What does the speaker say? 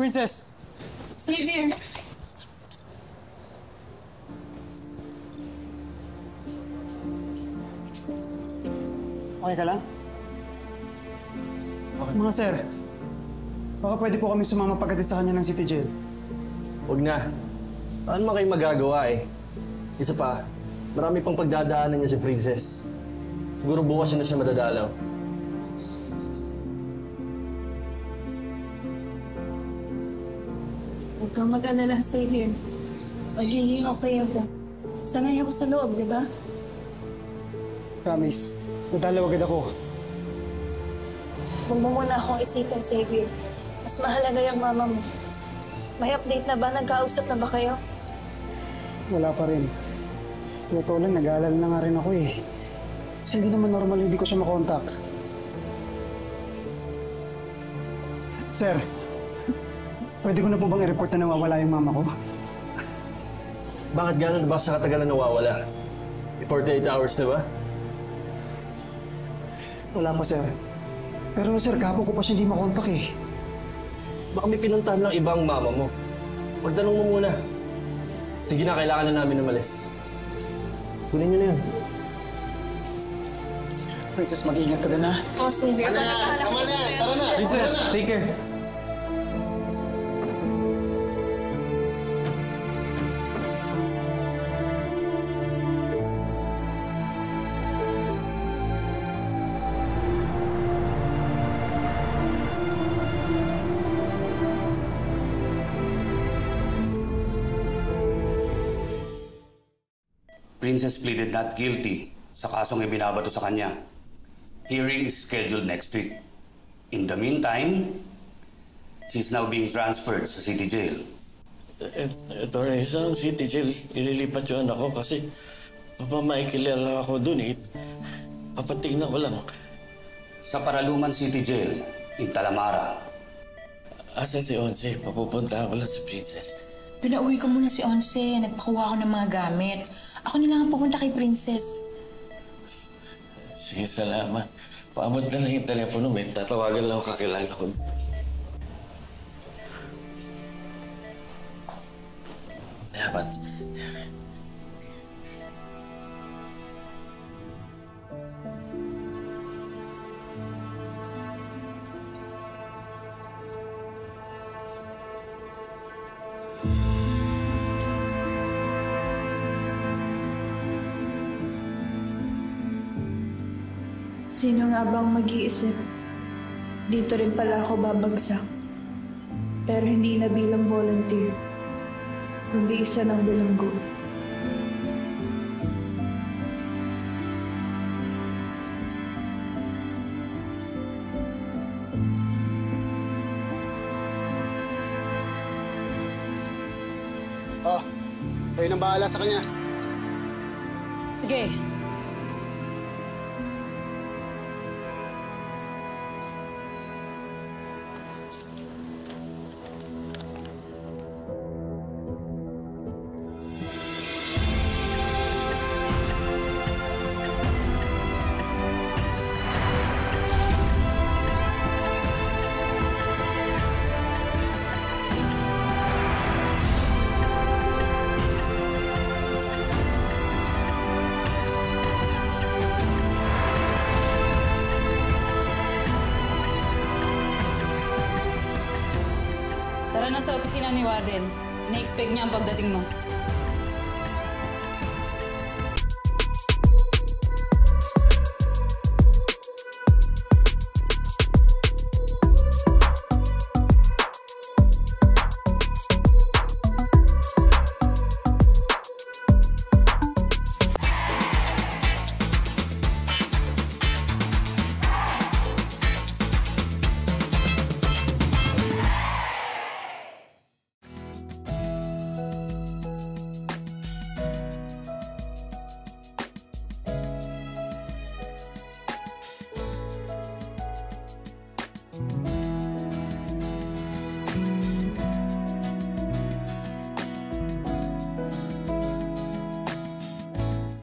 Princess! Xavier! Okay ka lang? Okay. Mga sir, baka pwede po kami sumama pagdating sa kanya ng city jail. Huwag na. Ano man kayo magagawa eh. Isa pa, marami pang pagdadaanan niya si Princess. Siguro bukas na siya madadalaw. Huwag kang mag-alala, Xavier. Magiging okay ako. Sanay ako sa loob, di ba? Promise, dadalaw agad ako. Huwag mo muna akong isipin, Xavier. Mas mahalaga yung mama mo. May update na ba? Nagkausap na ba kayo? Wala pa rin. Totoo lang, nag-aalala na nga rin ako eh. Kasi hindi naman normal hindi ko siya makontak. Sir, pwede ko na po bang i-report na nawawala yung mama ko? Bakit gano'n ba sa katagalan nawawala? 48 hours na ba? Wala pa, sir. Pero sir, kahapon ko pa siya hindi makontak eh. Baka may pinuntahan ng ibang mama mo. Magtanong mo muna. Sige na, kailangan na namin umalis. Kunin niyo na yun. Princess, mag-iingat ka din ha. Oh, Xavier. Tama na! Tara na! Princess, take care. Princess pleaded not guilty sa kasong ibinabato sa kanya. Hearing is scheduled next week. In the meantime, she's now being transferred sa city jail. Ito na isang city jail. Ililipat yung anak ko kasi mapamakilala ako dun eh. Papatingnan ko lang. Sa Paraluman City Jail, in Talamara. Asa si Onse? Papupuntahan ko lang sa Princess. Pinauwi ko muna si Onse. Nagpakuha ko ng mga gamit. Ako na lang ang pupunta kay Princess. Sige, salamat. Paabot na lang yung telepono. May tatawagan lang ako kakilala ko. Dapat. Sino nga bang mag-iisip? Dito rin pala ako babagsak. Pero hindi na bilang volunteer, kundi isa ng bilanggo. Oh, kayo nang bahala sa kanya. Sige. Tara na sa opisina ni Warden. Na-expect niya ang pagdating mo.